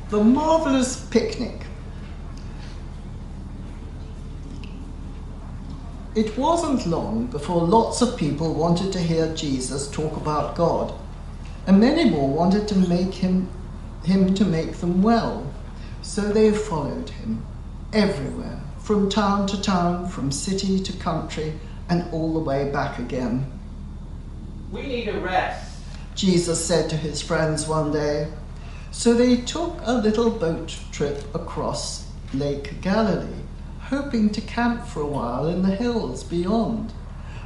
The marvellous picnic. It wasn't long before lots of people wanted to hear Jesus talk about God, and many more wanted to make him to make them well. So they followed him everywhere, from town to town, from city to country, and all the way back again. We need a rest, Jesus said to his friends one day. So they took a little boat trip across Lake Galilee, hoping to camp for a while in the hills beyond.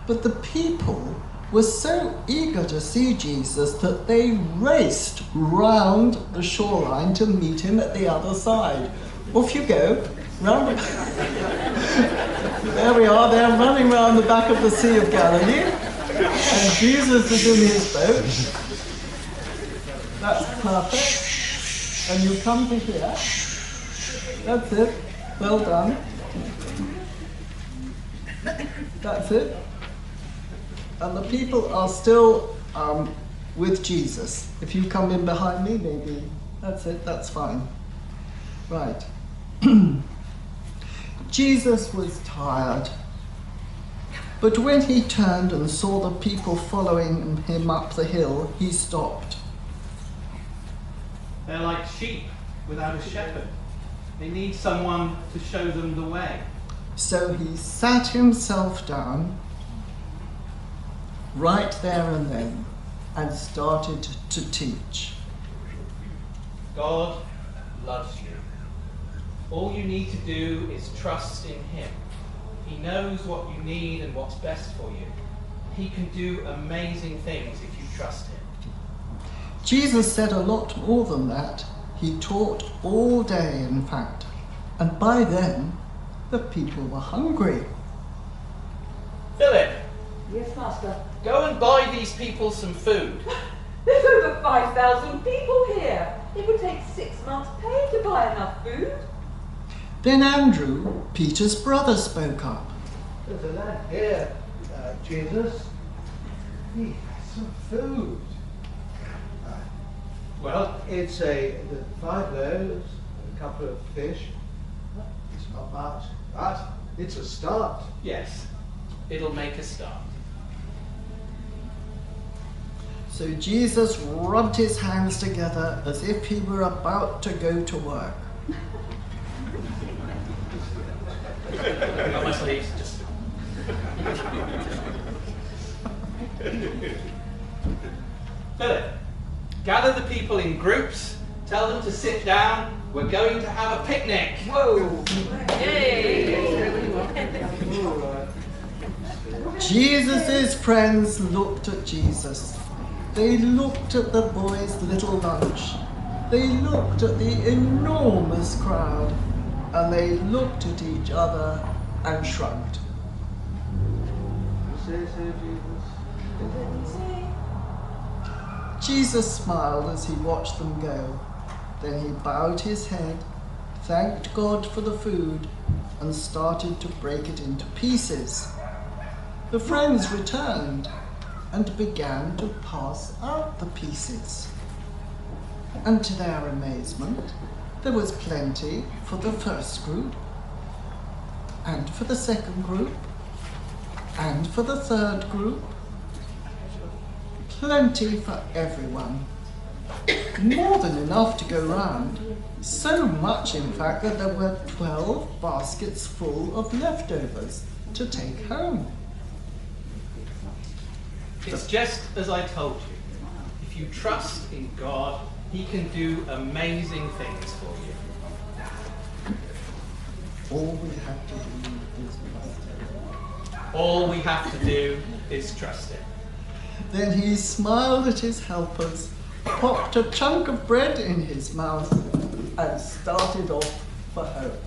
But the people were so eager to see Jesus that they raced round the shoreline to meet him at the other side. Off you go, round. There we are, they're running round the back of the Sea of Galilee, and Jesus is in his boat. That's perfect. And you come to here. That's it. Well done. That's it. And the people are still with Jesus. If you come in behind me, maybe. That's it. That's fine. Right. Jesus was tired. But when he turned and saw the people following him up the hill, he stopped. They're like sheep without a shepherd. They need someone to show them the way. So he sat himself down right there and then and started to teach. God loves you. All you need to do is trust in him. He knows what you need and what's best for you. He can do amazing things if you trust him. Jesus said a lot more than that. He taught all day, in fact, and by then the people were hungry. Philip, Yes, Master. go and buy these people some food. There's over 5,000 people here. It would take 6 months' pay to buy enough food. Then Andrew, Peter's brother, spoke up. There's a lad here, Jesus. He has some food. Well, It's 5 loaves and a couple of fish. It's not much, but it's a start. yes, it'll make a start. So Jesus rubbed his hands together as if he were about to go to work. Got my sleeves, just... Philip, gather the people in groups, tell them to sit down. We're going to have a picnic. Whoa! Jesus' friends looked at Jesus. They looked at the boys' little lunch. They looked at the enormous crowd. And they looked at each other and shrugged. You say so, Jesus? Jesus smiled as he watched them go. Then he bowed his head, thanked God for the food, and started to break it into pieces. The friends returned and began to pass out the pieces. And to their amazement, there was plenty for the first group, and for the second group, and for the third group. Plenty for everyone. More than enough to go round. So much, in fact, that there were 12 baskets full of leftovers to take home. It's just as I told you. If you trust in God, he can do amazing things for you. All we have to do is trust him. All we have to do is trust him. Then he smiled at his helpers, popped a chunk of bread in his mouth, and started off for home.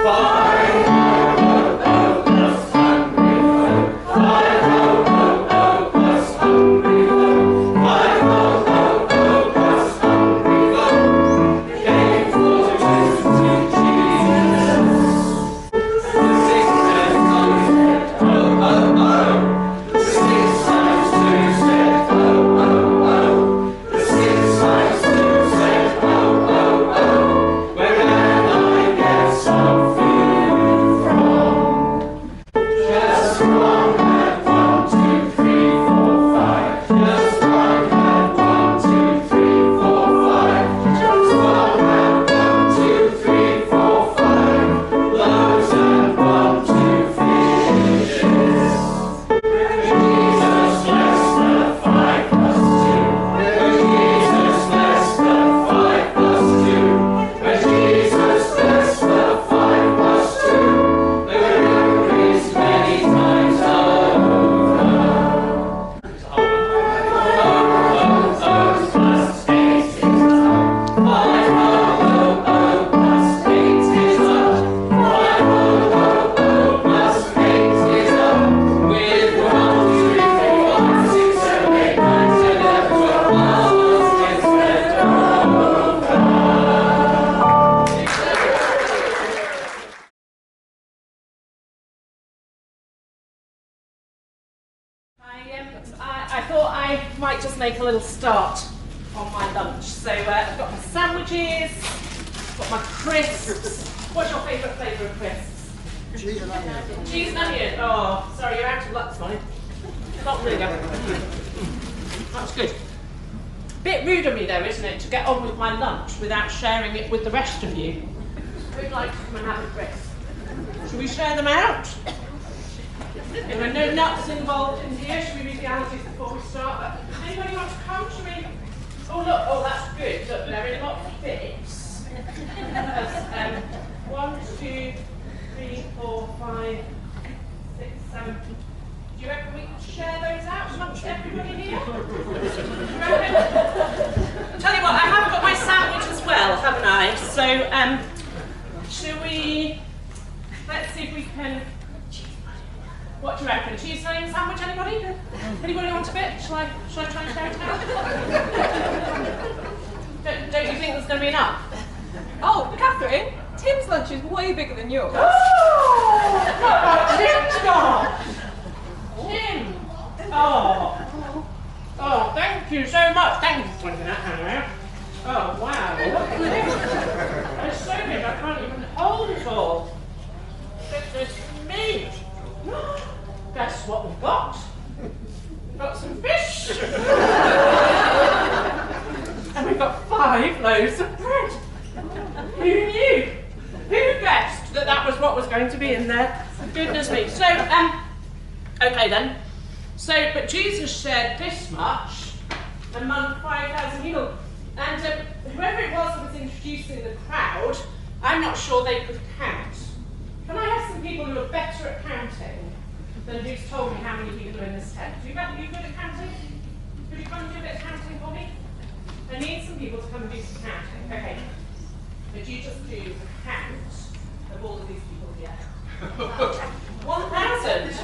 Bye. make a little start on my lunch. So I've got my sandwiches, got my crisps. What's your favourite flavour of crisps? Cheese and onion. Cheese and onion. Oh, sorry, you're out of luck this morning. Not really going. That's good. Bit rude of me though, isn't it, to get on with my lunch without sharing it with the rest of you? Who'd like to come and have a crisp? Should we share them out? There are no nuts involved in here. Should we read the allergies before we start? Anybody want to come? Should we? Oh look, oh that's good. Look, they're in lots of bits. 1, 2, 3, 4, 5, 6, 7. Do you reckon we could share those out amongst everybody here? Tell you what, I have got my sandwich as well, haven't I? So, shall we? Let's see if we can. What do you reckon? Cheese and onion sandwich, anybody? Anybody want a bit? Shall I try and share it out? Don't you think there's going to be enough? Oh, Catherine, Tim's lunch is way bigger than yours. Oh! Tim's gone! Tim! Oh! Oh, thank you so much. Thank you for pointing that Hannah. Oh, wow. It's so big I can't even hold it all. Goodness me! Guess what we've got? We've got some fish! And we've got 5 loaves of bread! Who knew? Who guessed that that was what was going to be in there? Goodness me. So, okay then. So, but Jesus shared this much among 5,000 people. And whoever it was that was introducing the crowd, I'm not sure they could count. Can I have some people who are better at counting than who's told me how many people are in this tent? Do you reckon you're good at counting? Could you come and do a bit of counting for me? I need some people to come and do some counting. Okay. Could you just do a count of all of these people here? 1,000! That's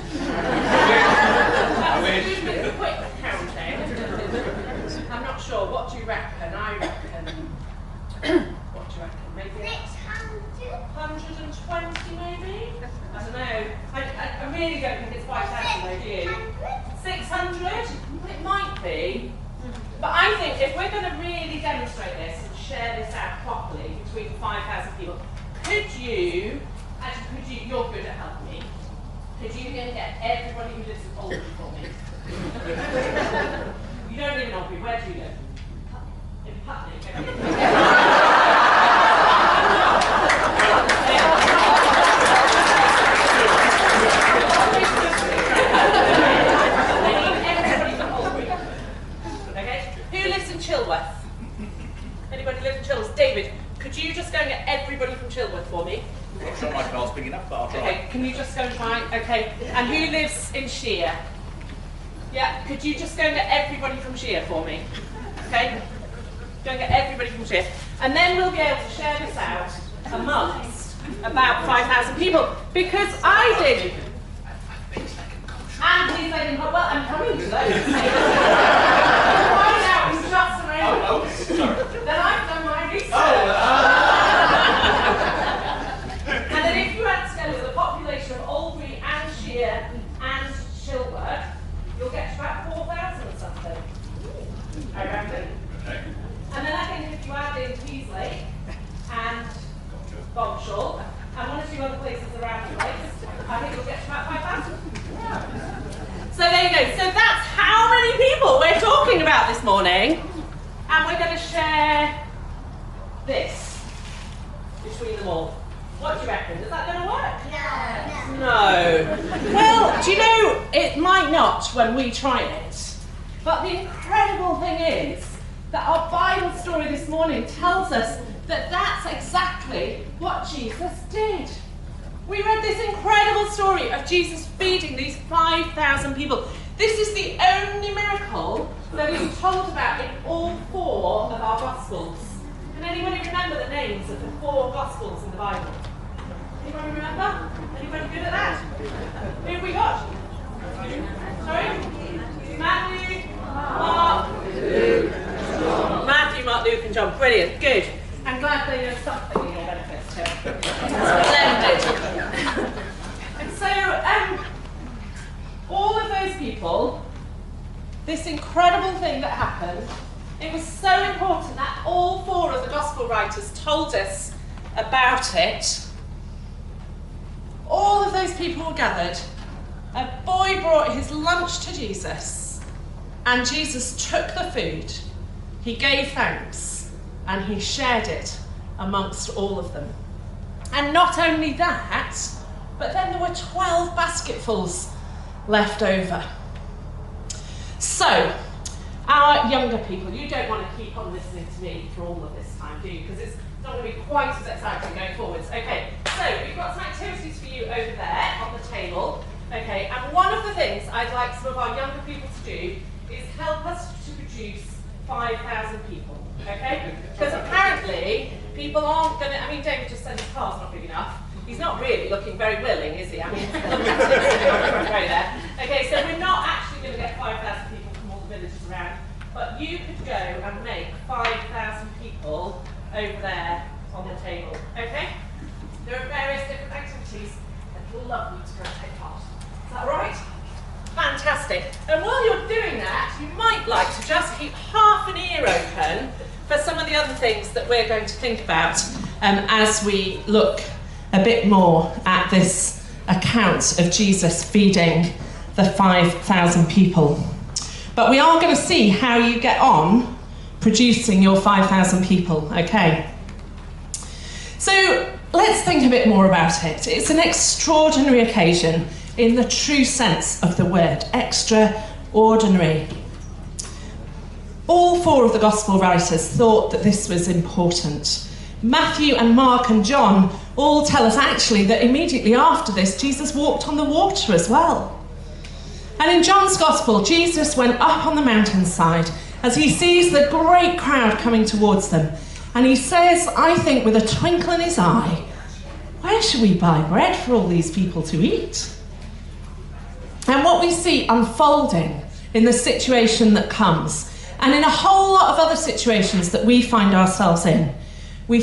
a good bit of quick counting. I'm not sure. What do you reckon? I reckon. What do you reckon? Maybe 120 maybe? I don't know. I really don't think it's 5,000 though, do you? 600? It might be. But I think if we're going to really demonstrate this and share this out properly between 5,000 people, could you, you're good at helping me, could you get everybody who lives in Albury for me? You don't live in Albury, where do you live? In Putney. Chilworth. Anybody live in Chilworth? David, could you just go and get everybody from Chilworth for me? I'm not sure my car's big enough, but I'll try. Okay, can you just go and try? Okay. And who lives in Shear? Yeah, could you just go and get everybody from Shear for me? Okay? Go and get everybody from Shear. And then we'll be able to share this out amongst about 5,000 people. Because I did. And please let him come. Well, I'm coming to those. Find out who's just around. Oh, sorry. Then I've done my research. And then if you add together the population of Albury and Shear and Chilworth, you'll get to about 4,000 or something. I reckon. Okay. And then I think if you add in Peasley and Bombshell and 1 or 2 other places around the place, I think you'll get to about 5,000. So there you go. So that's how many people we're talking about this morning. And we're going to share this between them all. What do you reckon? Is that going to work? No. Well, do you know, it might not when we try it. But the incredible thing is that our Bible story this morning tells us that that's exactly what Jesus did. We read this incredible story of Jesus feeding these 5,000 people. This is the only miracle that is told about in all 4 of our Gospels. Can anybody remember the names of the 4 Gospels in the Bible? Anybody remember? Anybody good at that? Who have we got? Sorry? Matthew, Mark, Luke, John. Matthew, Mark, Luke and John. Brilliant, good. I'm glad they know something in your benefits too. Splendid. And so, all of those people this incredible thing that happened. It was so important that all 4 of the gospel writers told us about it. All of those people were gathered. A boy brought his lunch to Jesus, and Jesus took the food, he gave thanks, and he shared it amongst all of them. And not only that, but then there were 12 basketfuls left over. So, our younger people, you don't want to keep on listening to me for all of this time, do you? Because it's not going to be quite as exciting going forwards. Okay, so we've got some activities for you over there on the table. Okay, and one of the things I'd like some of our younger people to do is help us to produce 5,000 people. Okay? Because apparently people aren't going to, I mean, David just said his car's not big enough. He's not really looking very willing, is he? I mean, look at him sitting on the front row there. Okay, so we're not actually going to get 5,000 people from all the villages around, but you could go and make 5,000 people over there on the table. Okay? There are various different activities that we'd love you to go and take part. Is that right? Fantastic. And while you're doing that, you might like to just keep half an ear open for some of the other things that we're going to think about as we look a bit more at this account of Jesus feeding the 5,000 people. But we are going to see how you get on producing your 5,000 people, okay? So let's think a bit more about it. It's an extraordinary occasion in the true sense of the word, extraordinary. All 4 of the gospel writers thought that this was important. Matthew and Mark and John all tell us actually that immediately after this, Jesus walked on the water as well. And in John's gospel, Jesus went up on the mountainside as he sees the great crowd coming towards them. And he says, I think with a twinkle in his eye, where should we buy bread for all these people to eat? And what we see unfolding in the situation that comes, and in a whole lot of other situations that we find ourselves in, we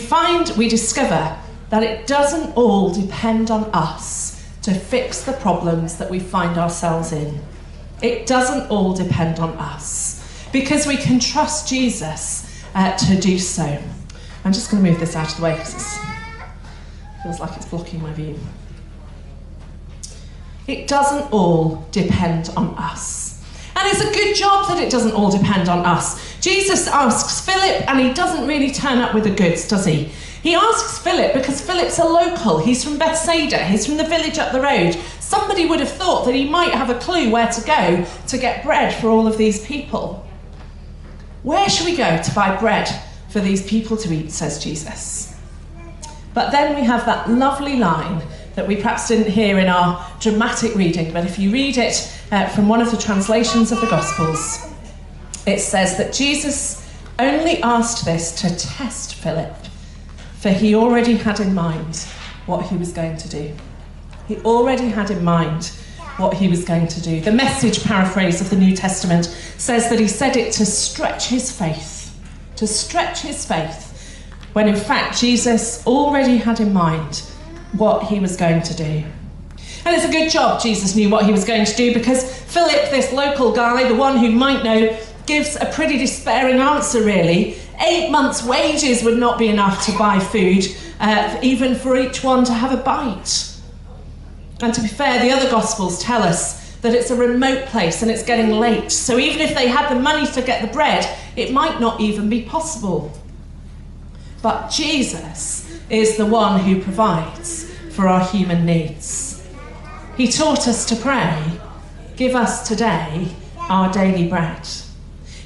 discover that it doesn't all depend on us to fix the problems that we find ourselves in. It doesn't all depend on us, because we can trust Jesus to do so. I'm just going to move this out of the way because it feels like it's blocking my view. It doesn't all depend on us. And it's a good job that it doesn't all depend on us. Jesus asks Philip, and he doesn't really turn up with the goods, does he? He asks Philip because Philip's a local. He's from Bethsaida. He's from the village up the road. Somebody would have thought that he might have a clue where to go to get bread for all of these people. Where should we go to buy bread for these people to eat, says Jesus. But then we have that lovely line that we perhaps didn't hear in our dramatic reading, but if you read it from one of the translations of the Gospels, it says that Jesus only asked this to test Philip, for he already had in mind what he was going to do. He already had in mind what he was going to do. The Message paraphrase of the New Testament says that he said it to stretch his faith, when in fact Jesus already had in mind what he was going to do. And it's a good job Jesus knew what he was going to do, because Philip, this local guy, the one who might know, gives a pretty despairing answer really. 8 months' wages would not be enough to buy food, even for each one to have a bite. And to be fair, the other Gospels tell us that it's a remote place and it's getting late. So even if they had the money to get the bread, it might not even be possible. But Jesus is the one who provides for our human needs. He taught us to pray, give us today our daily bread.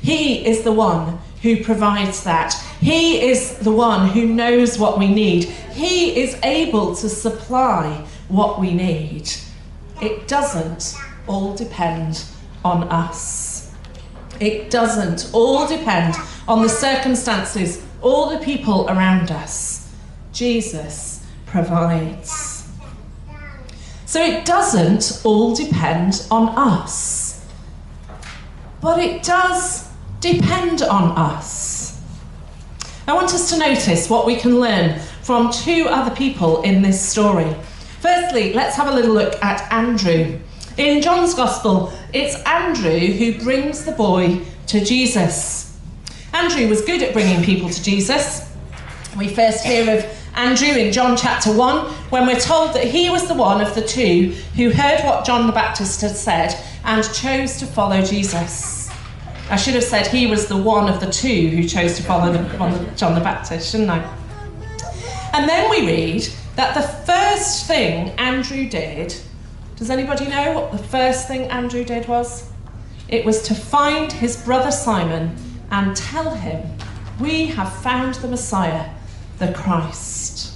He is the one who provides that. He is the one who knows what we need. He is able to supply what we need. It doesn't all depend on us. It doesn't all depend on the circumstances, all the people around us. Jesus provides. So it doesn't all depend on us. But it does depend on us. I want us to notice what we can learn from 2 other people in this story. Firstly, let's have a little look at Andrew. In John's Gospel, it's Andrew who brings the boy to Jesus. Andrew was good at bringing people to Jesus. We first hear of Andrew in John chapter 1, when we're told that he was the one of the two who heard what John the Baptist had said and chose to follow Jesus. I should have said he was the one of the two who chose to follow John the Baptist, shouldn't I? And then we read that the first thing Andrew did, does anybody know what the first thing Andrew did was? It was to find his brother Simon and tell him, "We have found the Messiah, the Christ."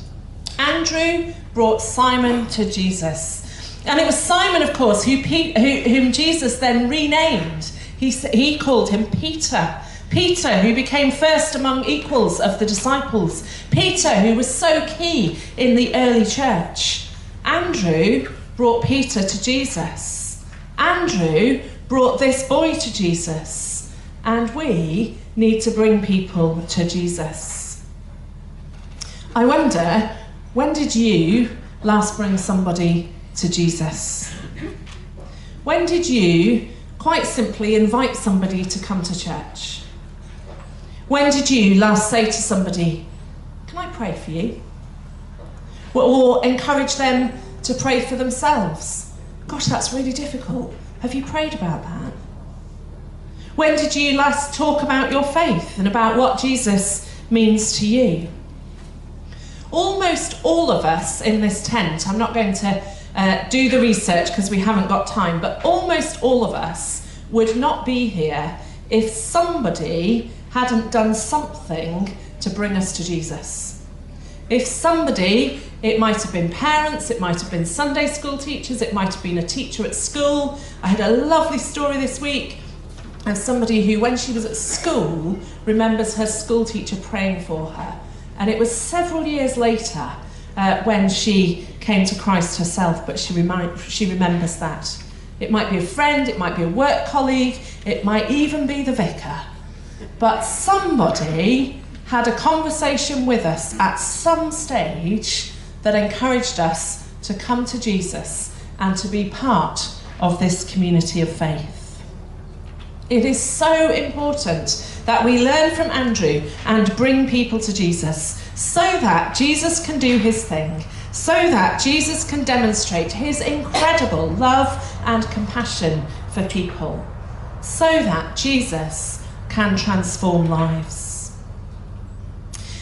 Andrew brought Simon to Jesus. And it was Simon, of course, whom Jesus then renamed. He called him Peter. Peter, who became first among equals of the disciples. Peter, who was so key in the early church. Andrew brought Peter to Jesus. Andrew brought this boy to Jesus. And we need to bring people to Jesus. I wonder, when did you last bring somebody to Jesus? When did you quite simply invite somebody to come to church? When did you last say to somebody, "Can I pray for you?" Or encourage them to pray for themselves? Gosh, that's really difficult. Have you prayed about that? When did you last talk about your faith and about what Jesus means to you? Almost all of us in this tent, I'm not going to do the research because we haven't got time, but almost all of us would not be here if somebody hadn't done something to bring us to Jesus. If somebody, it might have been parents, it might have been Sunday school teachers, it might have been a teacher at school. I had a lovely story this week of somebody who, when she was at school, remembers her school teacher praying for her. And it was several years later when she came to Christ herself, but she remembers that. It might be a friend, it might be a work colleague, it might even be the vicar. But somebody had a conversation with us at some stage that encouraged us to come to Jesus and to be part of this community of faith. It is so important that we learn from Andrew and bring people to Jesus so that Jesus can do his thing, so that Jesus can demonstrate his incredible love and compassion for people, so that Jesus can transform lives.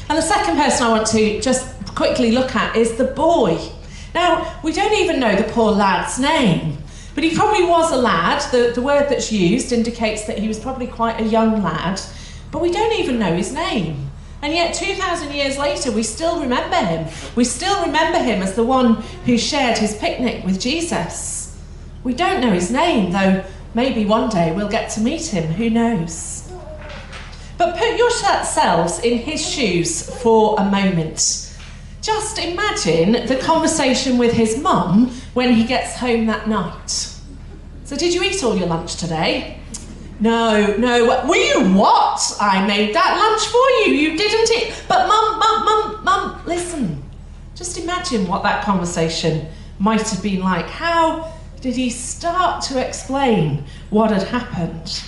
And the second person I want to just quickly look at is the boy. Now, we don't even know the poor lad's name, but he probably was a lad. The word that's used indicates that he was probably quite a young lad, but we don't even know his name. And yet 2,000 years later, we still remember him. We still remember him as the one who shared his picnic with Jesus. We don't know his name, though maybe one day we'll get to meet him, who knows? But put yourselves in his shoes for a moment. Just imagine the conversation with his mum when he gets home that night. "So did you eat all your lunch today?" No, were you what? "I made that lunch for you, you didn't eat." "But mum, listen." Just imagine what that conversation might have been like. How did he start to explain what had happened?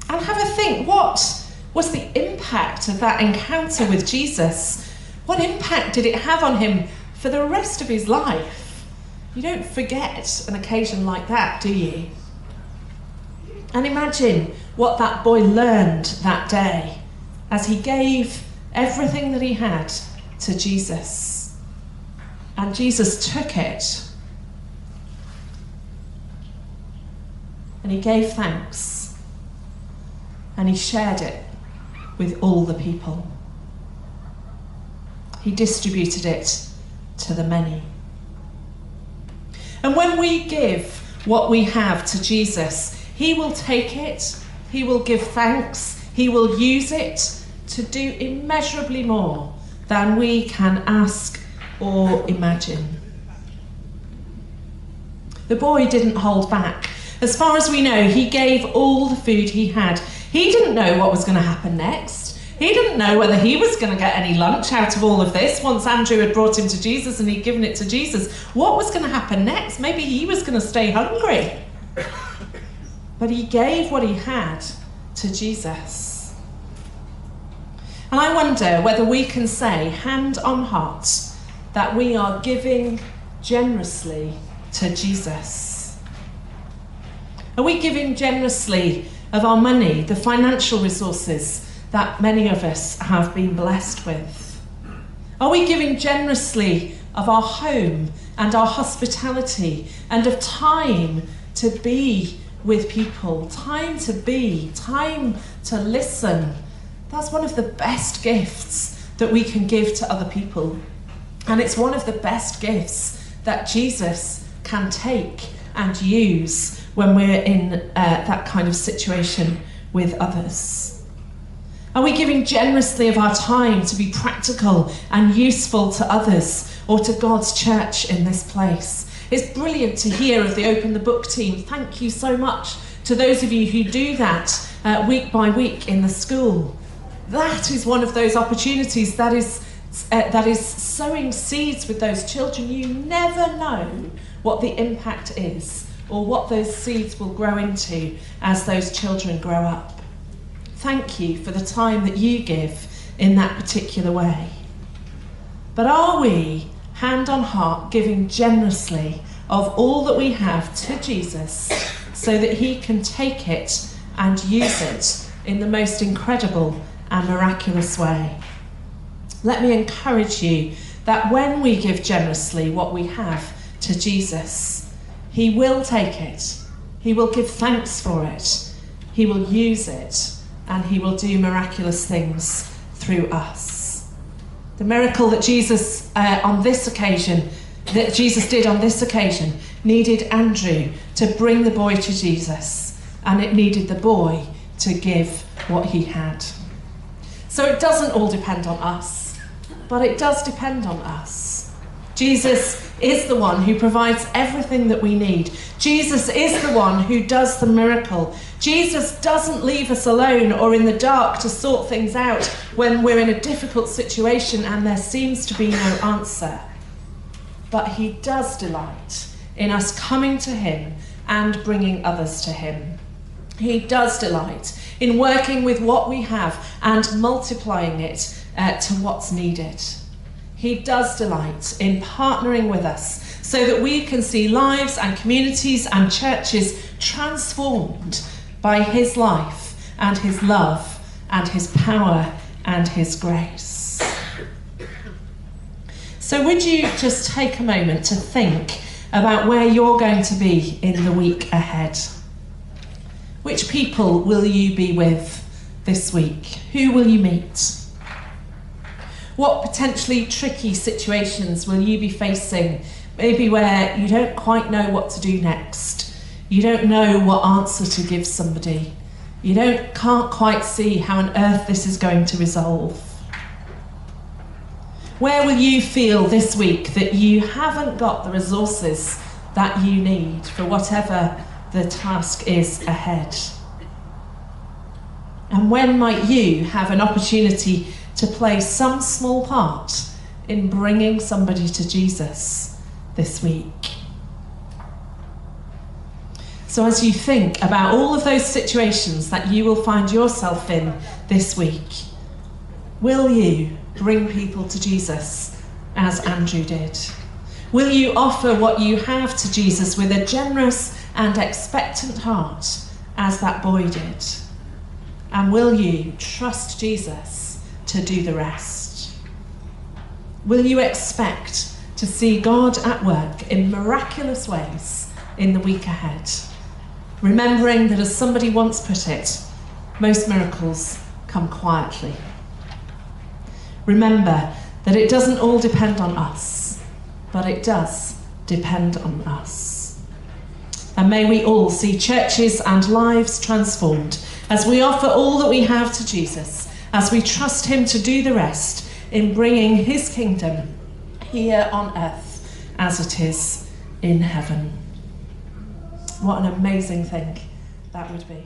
And have a think, what was the impact of that encounter with Jesus? What impact did it have on him for the rest of his life? You don't forget an occasion like that, do you? And imagine what that boy learned that day as he gave everything that he had to Jesus. And Jesus took it and he gave thanks and he shared it with all the people. He distributed it to the many. And when we give what we have to Jesus, he will take it, he will give thanks, he will use it to do immeasurably more than we can ask or imagine. The boy didn't hold back. As far as we know, he gave all the food he had. He didn't know what was going to happen next. He didn't know whether he was going to get any lunch out of all of this once Andrew had brought him to Jesus and he'd given it to Jesus. What was going to happen next? Maybe he was going to stay hungry. But he gave what he had to Jesus. And I wonder whether we can say, hand on heart, that we are giving generously to Jesus. Are we giving generously of our money, the financial resources that many of us have been blessed with? Are we giving generously of our home and our hospitality and of time to be with people, time to be, time to listen? That's one of the best gifts that we can give to other people. And it's one of the best gifts that Jesus can take and use when we're in that kind of situation with others. Are we giving generously of our time to be practical and useful to others or to God's church in this place? It's brilliant to hear of the Open the Book team. Thank you so much to those of you who do that week by week in the school. That is one of those opportunities that is sowing seeds with those children. You never know what the impact is or what those seeds will grow into as those children grow up. Thank you for the time that you give in that particular way. But are we, hand on heart, giving generously of all that we have to Jesus so that he can take it and use it in the most incredible and miraculous way? Let me encourage you that when we give generously what we have to Jesus, he will take it, he will give thanks for it, he will use it, and he will do miraculous things through us. The miracle that Jesus did on this occasion, needed Andrew to bring the boy to Jesus, and it needed the boy to give what he had. So it doesn't all depend on us, but it does depend on us. Jesus is the one who provides everything that we need. Jesus is the one who does the miracle. Jesus doesn't leave us alone or in the dark to sort things out when we're in a difficult situation and there seems to be no answer. But he does delight in us coming to him and bringing others to him. He does delight in working with what we have and multiplying it to what's needed. He does delight in partnering with us so that we can see lives and communities and churches transformed by his life and his love and his power and his grace. So would you just take a moment to think about where you're going to be in the week ahead? Which people will you be with this week? Who will you meet? What potentially tricky situations will you be facing? Maybe where you don't quite know what to do next. You don't know what answer to give somebody. You can't quite see how on earth this is going to resolve. Where will you feel this week that you haven't got the resources that you need for whatever the task is ahead? And when might you have an opportunity to play some small part in bringing somebody to Jesus this week? So as you think about all of those situations that you will find yourself in this week, will you bring people to Jesus as Andrew did? Will you offer what you have to Jesus with a generous and expectant heart as that boy did? And will you trust Jesus to do the rest? Will you expect to see God at work in miraculous ways in the week ahead? Remembering that, as somebody once put it, most miracles come quietly. Remember that it doesn't all depend on us, but it does depend on us. And may we all see churches and lives transformed as we offer all that we have to Jesus, as we trust him to do the rest in bringing his kingdom here on earth as it is in heaven. What an amazing thing that would be.